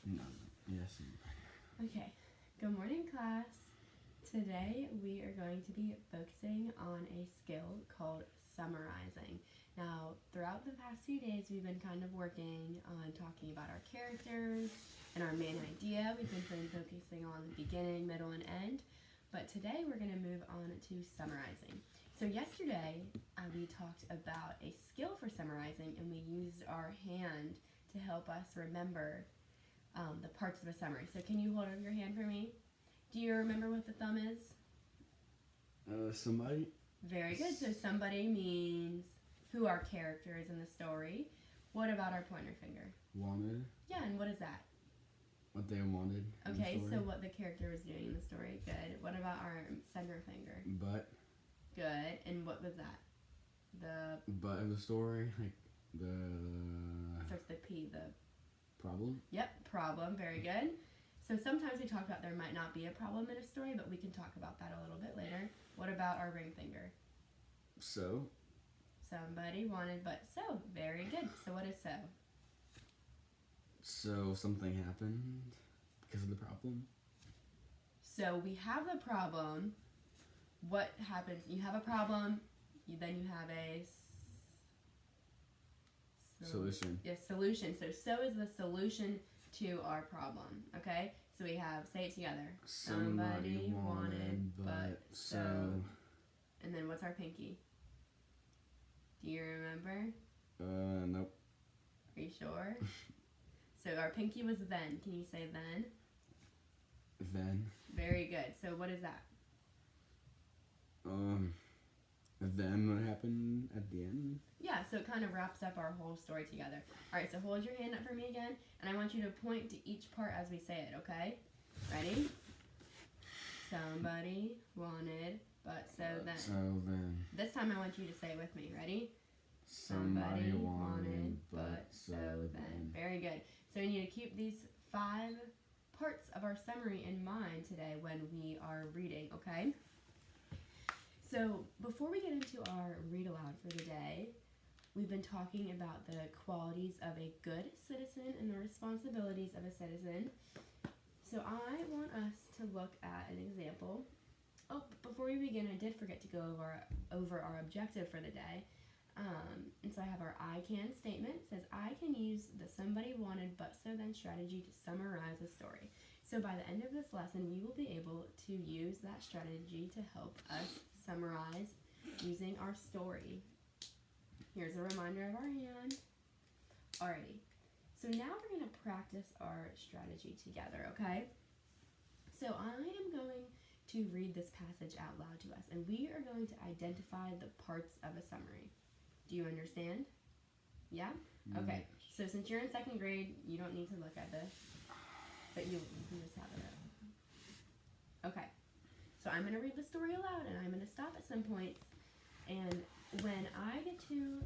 No. Yes. Okay. Good morning, class. Today we are going to be focusing on a skill called summarizing. Now, throughout the past few days, we've been kind of working on talking about our characters and our main idea. We've been focusing on the beginning, middle, and end. But today we're going to move on to summarizing. So yesterday we talked about a skill for summarizing, and we used our hand to help us remember the parts of a summary. So can you hold up your hand for me? Do you remember what the thumb is? Somebody. Very good. So somebody means who our character is in the story. What about our pointer finger? Wanted. Yeah, and what is that? What they wanted. Okay, so what the character was doing in the story. Good. What about our center finger? But. Good. And what was that? The But of the story, like the. starts with the P. The problem. Yep, problem. Very good. So sometimes we talk about there might not be a problem in a story, but we can talk about that a little bit later. What about our ring finger? So. Somebody wanted but so. Very good. So what is so? So something happened because of the problem. So we have the problem. What happens? You have a problem. Then you have a Solution. Yes, solution. So is the solution to our problem. Okay. So we have, say it together. Somebody wanted but so. And then what's our pinky? Do you remember? Nope. Are you sure? So our pinky was then. Can you say then? Then. Very good. So what is that? Then what happened at the end? Yeah, so it kind of wraps up our whole story together. All right, so hold your hand up for me again, and I want you to point to each part as we say it, okay? Ready? Somebody wanted, but so then. So then. This time I want you to say it with me. Ready? Somebody wanted, but so then. Very good. So we need to keep these 5 parts of our summary in mind today when we are reading, okay? So before we get into our read aloud for the day, we've been talking about the qualities of a good citizen and the responsibilities of a citizen. So I want us to look at an example. Oh, before we begin, I did forget to go over our objective for the day. And so I have our I can statement. It says, I can use the somebody wanted but so then strategy to summarize a story. So by the end of this lesson, we will be able to use that strategy to help us summarize using our story. Here's a reminder of our hand. Alrighty. So now we're going to practice our strategy together, okay? So I am going to read this passage out loud to us, and we are going to identify the parts of a summary. Do you understand? Yeah? Okay. So since you're in 2nd grade, you don't need to look at this, but you can just have it up. Okay. So I'm going to read the story aloud, and I'm going to stop at some points, and when I get to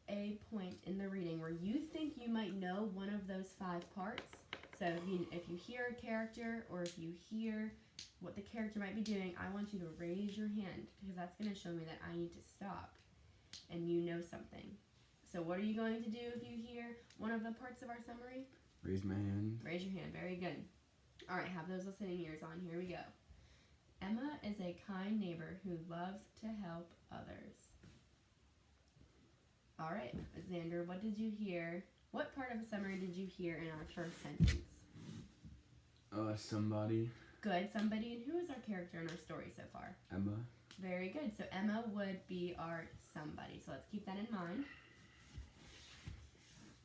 a point in the reading where you think you might know one of those 5 parts, so if you hear a character or if you hear what the character might be doing, I want you to raise your hand because that's going to show me that I need to stop and you know something. So what are you going to do if you hear one of the parts of our summary? Raise my hand. Raise your hand. Very good. All right, have those listening ears on. Here we go. Emma is a kind neighbor who loves to help others. All right, Xander, what did you hear? What part of a summary did you hear in our first sentence? Somebody. Good, somebody. And who is our character in our story so far? Emma. Very good. So Emma would be our somebody. So let's keep that in mind.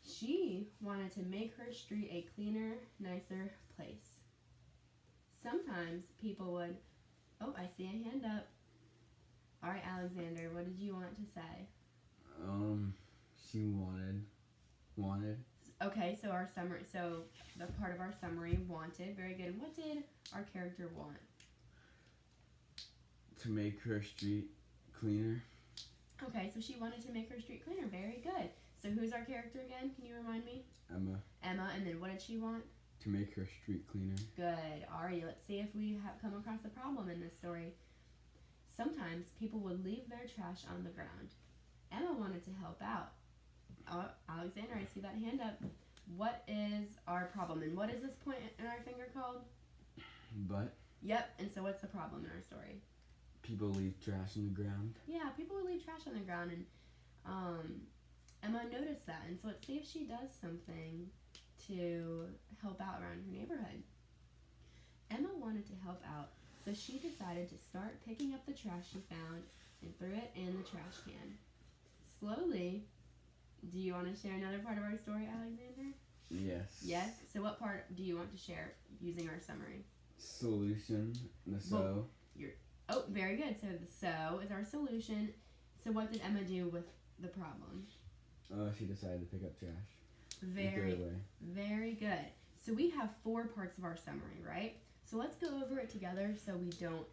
She wanted to make her street a cleaner, nicer place. Sometimes people would... Oh, I see a hand up. All right, Alexander, what did you want to say? She wanted. Okay, so our summary, so the part of our summary, wanted, very good. What did our character want? To make her street cleaner. Okay, so she wanted to make her street cleaner, very good. So who's our character again? Can you remind me? Emma. Emma, and then what did she want? To make her street cleaner. Good. Alrighty, let's see if we have come across a problem in this story. Sometimes people would leave their trash on the ground. Emma wanted to help out. Alexander, I see that hand up. what is our problem? And what is this point in our finger called? But Yep, and so what's the problem in our story? people leave trash on the ground. Yeah, people would leave trash on the ground, and Emma noticed that, and so let's see if she does something to help out around her neighborhood. Emma wanted to help out, so she decided to start picking up the trash she found and threw it in the trash can. Slowly, do you want to share another part of our story, Alexander? Yes. Yes? So what part do you want to share using our summary? Solution. The so. Oh, very good. So the so is our solution. So what did Emma do with the problem? She decided to pick up trash. And throw Very, it away. very good. So we have 4 parts of our summary, right? So let's go over it together so we don't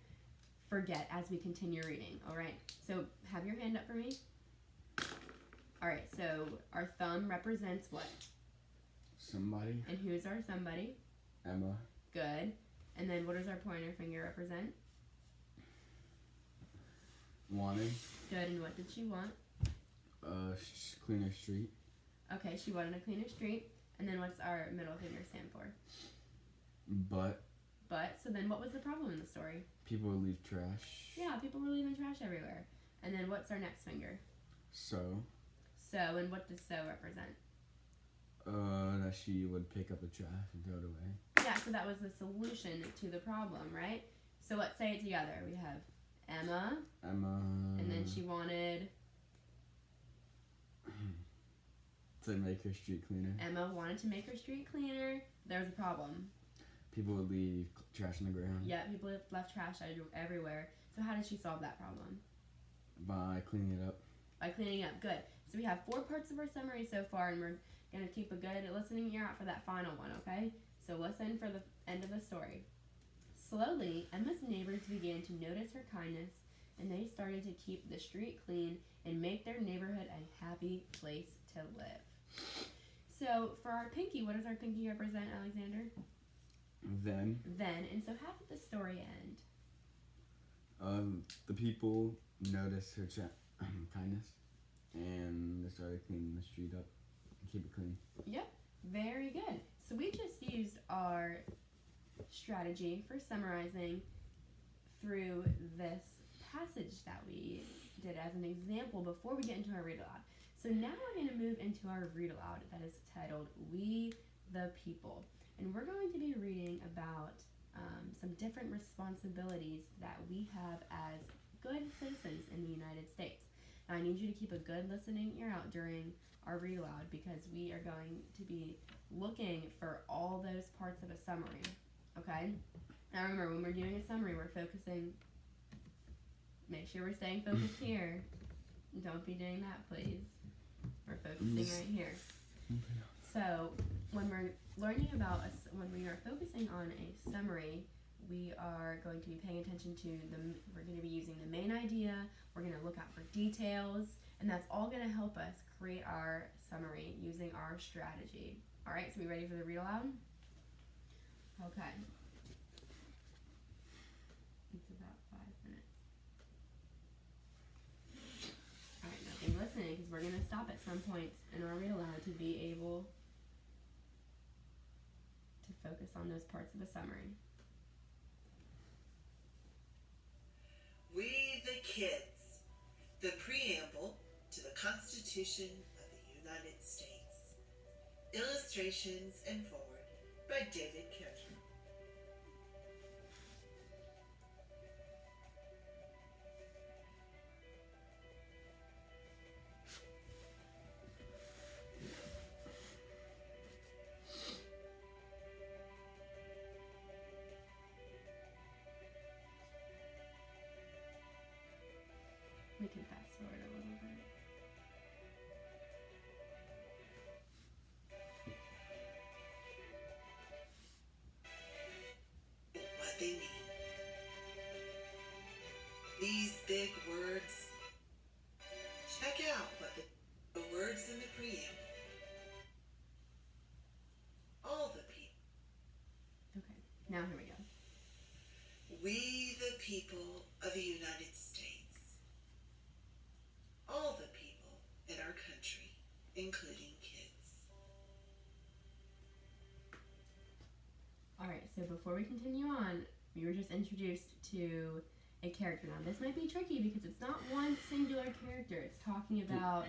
forget as we continue reading, all right? So have your hand up for me. All right, so our thumb represents what? Somebody. And who's our somebody? Emma. Good. And then what does our pointer finger represent? Wanted. Good. And what did she want? Cleaner street. Okay, she wanted a cleaner street. And then what's our middle finger stand for? But But, so then what was the problem in the story? people leave trash. Yeah, people were leaving trash everywhere. And then what's our next finger? So. So, and what does so represent? That she would pick up the trash and throw it away. Yeah, so that was the solution to the problem, right? So let's say it together. We have Emma, Emma. and then she wanted, to make her street cleaner. Emma wanted to make her street cleaner. There's a problem. People would leave trash on the ground. Yeah, people left trash everywhere. So how did she solve that problem? By cleaning it up. By cleaning up. Good. So we have 4 parts of our summary so far, and we're going to keep a good listening ear out for that final one, okay? So listen for the end of the story. Slowly, Emma's neighbors began to notice her kindness, and they started to keep the street clean and make their neighborhood a happy place to live. So for our pinky, what does our pinky represent, Alexander? Then. And so how did the story end? The people noticed her kindness, and they started cleaning the street up and keep it clean. Yep, very good. So we just used our strategy for summarizing through this passage that we did as an example before we get into our read aloud. So now we're going to move into our read aloud that is titled We the People. And we're going to be reading about some different responsibilities that we have as good citizens in the United States. Now I need you to keep a good listening ear out during our read aloud because we are going to be looking for all those parts of a summary, okay? Now remember, when we're doing a summary, we're focusing, make sure we're staying focused here. Don't be doing that, please. We're focusing right here. So when we're learning about, when we are focusing on a summary, we are going to be paying attention to we're going to be using the main idea, we're going to look out for details, and that's all going to help us create our summary using our strategy. All right, so we ready for the read aloud? Okay. It's about 5 minutes. All right, nothing listening because we're going to stop at some points in our read aloud to be able to focus on those parts of a summary. We the Kids, the preamble to the Constitution of the United States. Illustrations and foreword by David Kirchner. We can fast forward a little bit. What they mean. These big words. Check out what the words in the preamble. All the people. Okay, now here we go. We the people of the United States. All the people in our country, including kids. so before we continue on, we were just introduced to a character. Now, this might be tricky because it's not one singular character. It's talking about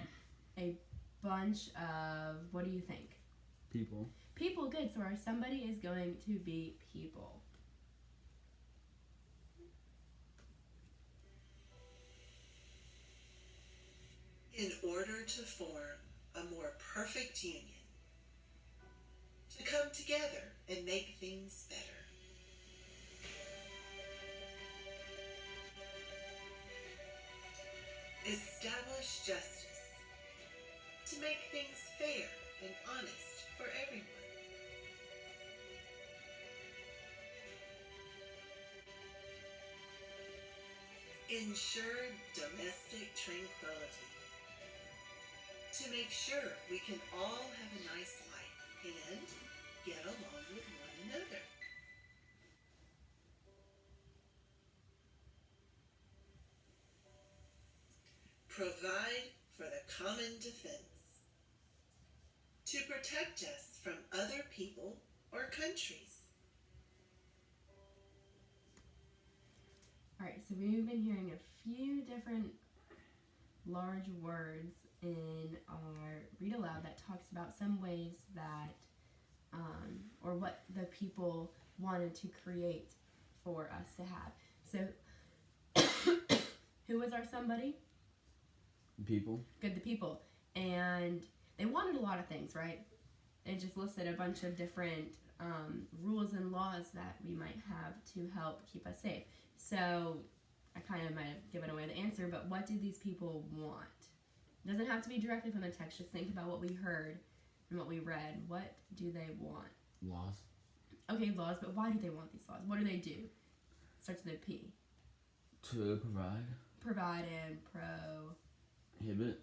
a bunch of, what do you think? People. People, good. So our somebody is going to be people. In order to form a more perfect union, to come together and make things better. Establish justice, to make things fair and honest for everyone. Ensure domestic tranquility, to make sure we can all have a nice life and get along with one another. Provide for the common defense, to protect us from other people or countries. All right, so we've been hearing a few different large words in our read aloud that talks about some ways that, or what the people wanted to create for us to have. So, who was our somebody? People. Good, the people. And they wanted a lot of things, right? They just listed a bunch of different rules and laws that we might have to help keep us safe. So, I kind of might have given away the answer, but what do these people want? It doesn't have to be directly from the text. Just think about what we heard and what we read. What do they want? Laws. Okay, laws, but why do they want these laws? What do they do? Starts with a P. To provide. Provide and Prohibit.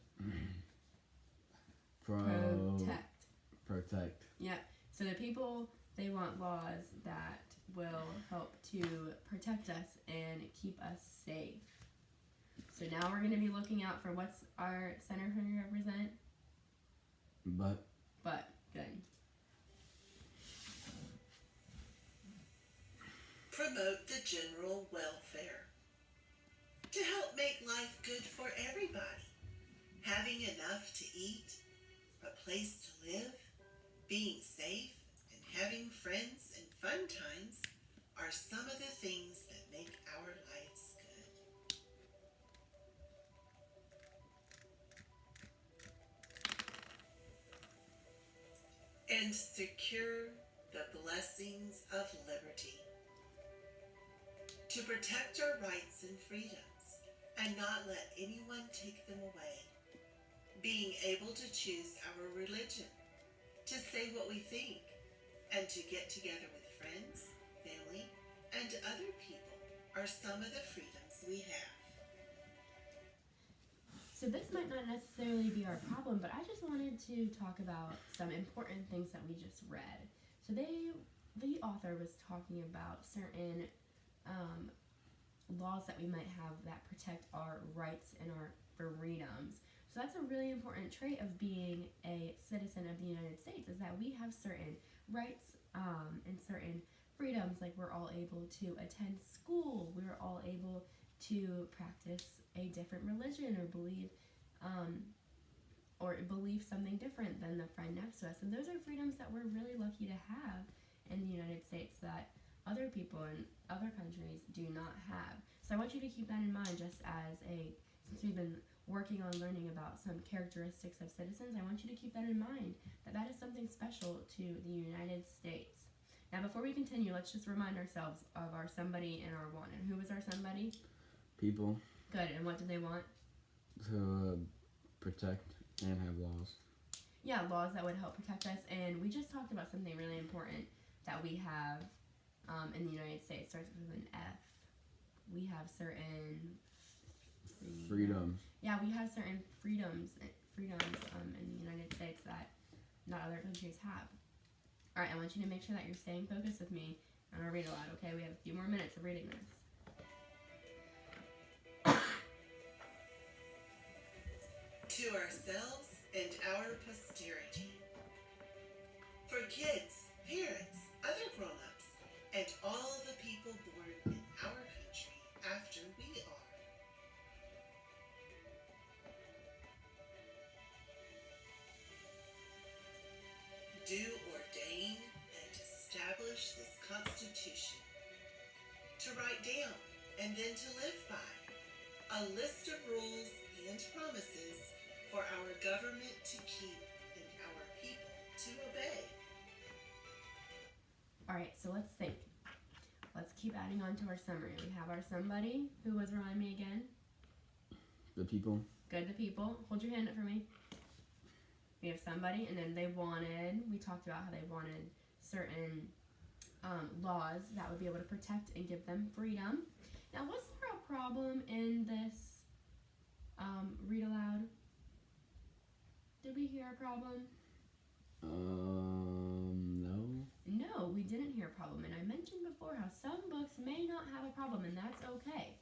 protect. Protect. Yeah. So the people, they want laws that will help to protect us and keep us safe. So now we're going to be looking out for what's our center going to represent? But. Good. Promote the general welfare, to help make life good for everybody. Having enough to eat, a place to live, being safe, and having friends and fun times are some of the things that make our lives good. And secure the blessings of liberty, to protect our rights and freedoms and not let anyone take them away. Being able to choose our religion, to say what we think, and to get together with friends, family, and other people are some of the freedoms we have. So this might not necessarily be our problem, but I just wanted to talk about some important things that we just read. So the author was talking about certain laws that we might have that protect our rights and our freedoms. So that's a really important trait of being a citizen of the United States, is that we have certain rights and certain freedoms, like we're all able to attend school, we're all able to practice a different religion or believe something different than the friend next to us. And those are freedoms that we're really lucky to have in the United States that other people in other countries do not have. So I want you to keep that in mind, just as since we've been working on learning about some characteristics of citizens, I want you to keep that in mind, that is something special to the United States. Now, before we continue, let's just remind ourselves of our somebody and our want. And who was our somebody? People. Good. And what do they want? To protect and have laws. Yeah, laws that would help protect us. And we just talked about something really important that we have in the United States. Starts with an F. We have certain freedoms. Yeah, we have certain freedoms in the United States that not other countries have. All right, I want you to make sure that you're staying focused with me on our read aloud, okay? We have a few more minutes of reading this. To ourselves and our posterity. For kids, parents, other grown-ups, establish this Constitution, to write down and then to live by, a list of rules and promises for our government to keep and our people to obey. All right, so let's think. Let's keep adding on to our summary. We have our somebody. Who was, remind me again? The people. Good, the people. Hold your hand up for me. We have somebody, and then we talked about how they wanted certain laws that would be able to protect and give them freedom. Now, was there a problem in this read aloud? Did we hear a problem? No. No, we didn't hear a problem. And I mentioned before how some books may not have a problem, and that's okay.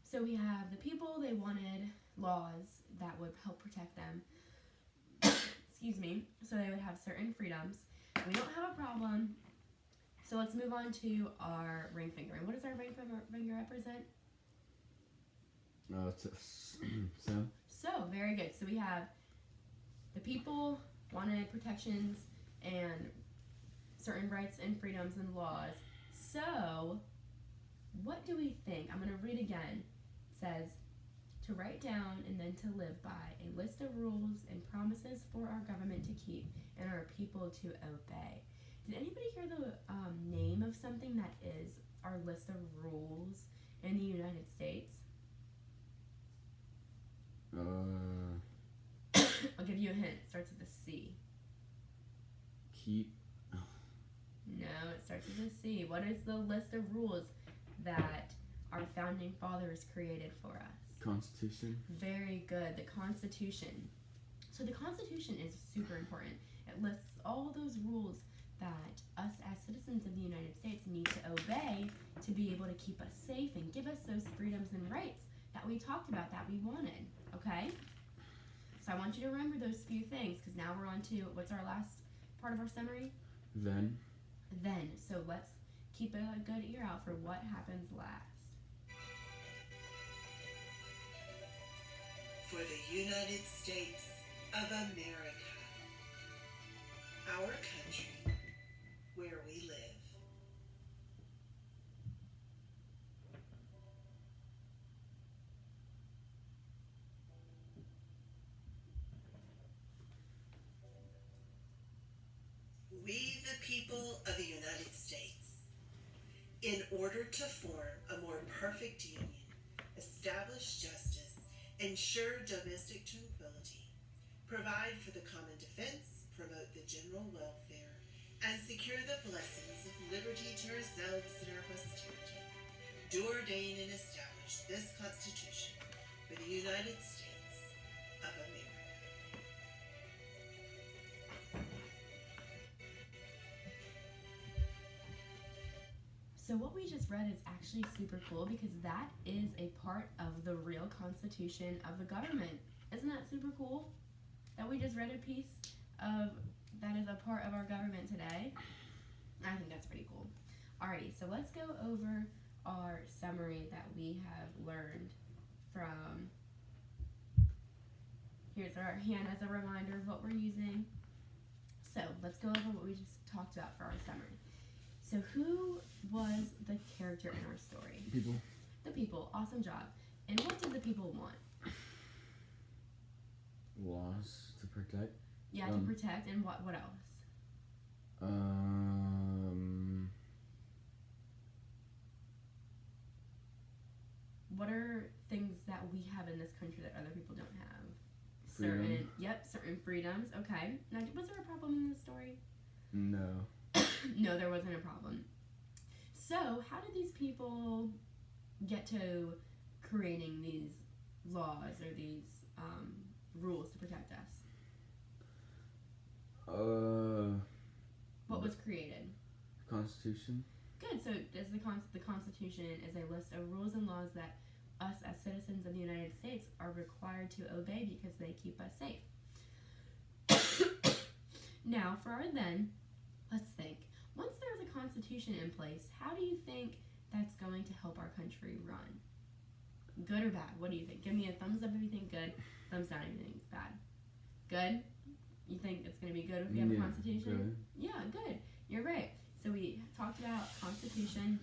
So we have the people, they wanted laws that would help protect them. Excuse me. So they would have certain freedoms. We don't have a problem. So let's move on to our ring finger. And what does our ring finger represent? So. So, very good. So we have the people wanted protections and certain rights and freedoms and laws. So, what do we think? I'm going to read again. It says, to write down and then to live by a list of rules and promises for our government to keep and our people to obey. Did anybody hear the name of something that is our list of rules in the United States? I'll give you a hint. It starts with a C. Keep. No, it starts with a C. What is the list of rules that our founding fathers created for us? Constitution. Very good. The Constitution. So the Constitution is super important. It lists all those rules that us as citizens of the United States need to obey to be able to keep us safe and give us those freedoms and rights that we talked about that we wanted. Okay? So I want you to remember those few things because now we're on to what's our last part of our summary? Then. So let's keep a good ear out for what happens last. For the United States of America, our country, where we live. We, the people of the United States, in order to form a more perfect union, establish justice, ensure domestic tranquility, provide for the common defense, promote the general welfare, and secure the blessings of liberty to ourselves and our posterity, do ordain and establish this Constitution for the United States of America. So what we just read is actually super cool because that is a part of the real constitution of the government. Isn't that super cool? That we just read a piece of that is a part of our government today. I think that's pretty cool. Alrighty, so let's go over our summary that we have learned from. Here's our hand as a reminder of what we're using. So let's go over what we just talked about for our summary. So who was the character in our story? People. The people. Awesome job. And what did the people want? Laws to protect. Yeah, to protect. And what else? What are things that we have in this country that other people don't have? Freedom. Certain freedoms. Okay. Now, was there a problem in this story? No. No, there wasn't a problem. So, how did these people get to creating these laws or these rules to protect us? What was created? Constitution. Good. So, the Constitution is a list of rules and laws that us as citizens of the United States are required to obey because they keep us safe. Now, for our then, let's think. Once there's a constitution in place, how do you think that's going to help our country run? Good or bad? What do you think? Give me a thumbs up if you think good, thumbs down if you think bad. Good? You think it's going to be good if we have a constitution? Good. Yeah, good. You're right. So we Constitution.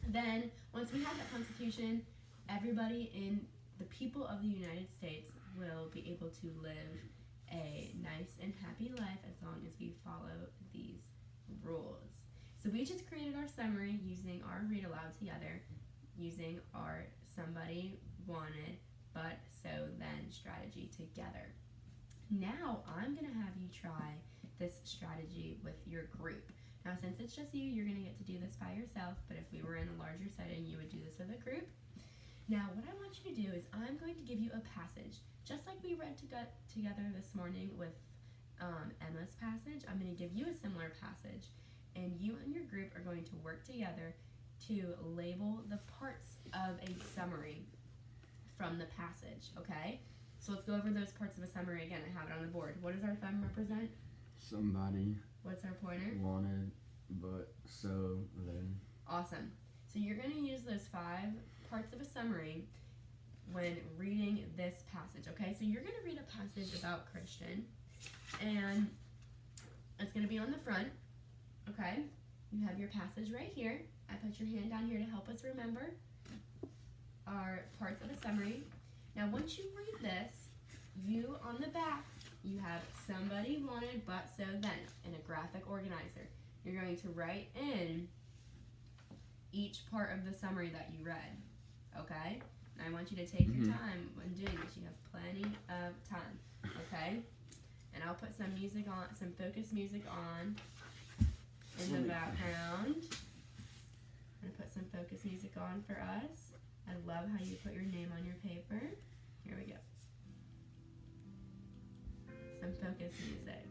Then, once we have that Constitution, everybody in the people of the United States will be able to live a nice and happy life as long as we follow these rules. So we just created our summary using our read aloud together, using our somebody wanted but so then strategy together. Now I'm going to have you try this strategy with your group. Now since it's just you, you're going to get to do this by yourself, but if we were in a larger setting, you would do this with a group. Now what I want you to do is I'm going to give you a passage, just like we read together this morning with Emma's passage. I'm going to give you a similar passage, and you and your group are going to work together to label the parts of a summary from the passage, okay? So let's go over those parts of a summary again. I have it on the board. What does our thumb represent? Somebody What's our pointer? wanted, but so then. Awesome. So you're going to use those 5 parts of a summary when reading this passage, okay? So you're going to read a passage about Christian, and it's going to be on the front, okay? You have your passage right here. I put your hand down here to help us remember our parts of a summary. Now once you read this, you on the back, you have somebody wanted but so then in a graphic organizer. You're going to write in each part of the summary that you read, okay? And I want you to take your time when doing this. You have plenty of time, okay? And I'll put some music on, some focus music on in the background. I'm gonna put some focus music on for us. I love how you put your name on your paper. Here we go. Some focus music.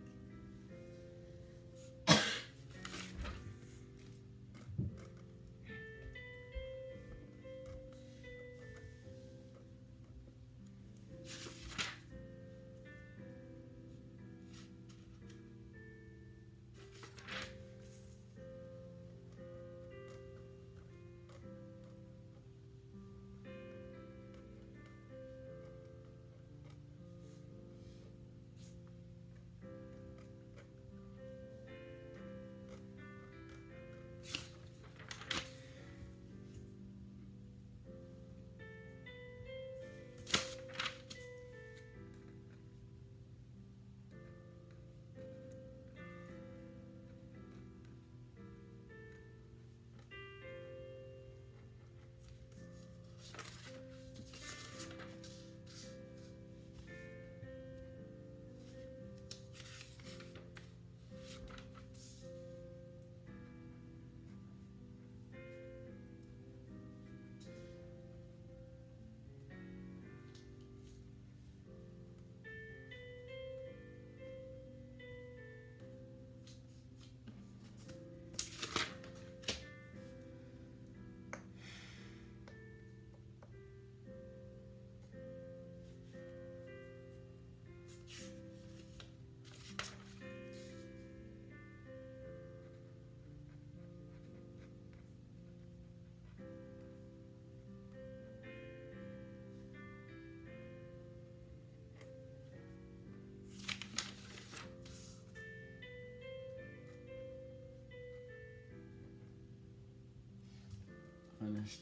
Finished.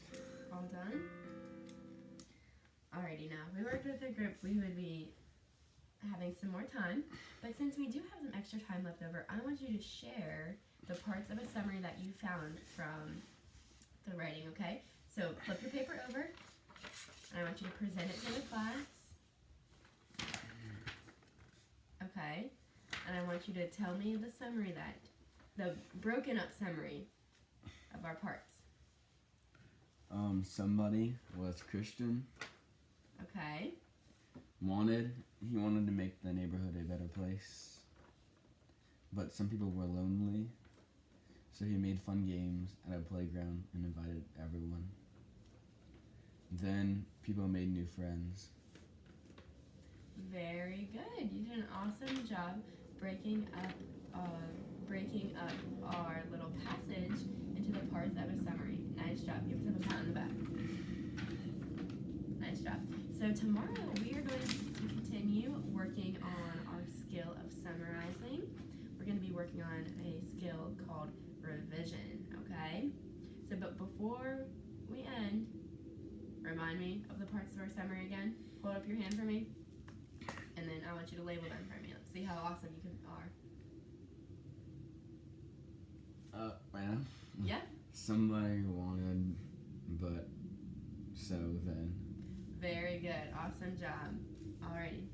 All done? Alrighty, now if we worked with a group, we would be having some more time. But since we do have some extra time left over, I want you to share the parts of a summary that you found from the writing, okay? So flip your paper over, and I want you to present it to the class. Okay? And I want you to tell me the summary the broken up summary of our parts. Somebody was Christian. Okay? He wanted to make the neighborhood a better place. But some people were lonely, so he made fun games at a playground and invited everyone. Then people made new friends. Very good. You did an awesome job breaking up our little passage into the parts of a summary. Nice job. Give yourself a pat on the back. Nice job. So tomorrow we are going to continue working on our skill of summarizing. We're going to be working on a skill called revision, okay? So, but before we end, remind me of the parts of our summary again. Hold up your hand for me. And then I want you to label them for me. Let's see how awesome you are. Right now? Yeah? Somebody wanted, but so then. Very good. Awesome job. Alrighty.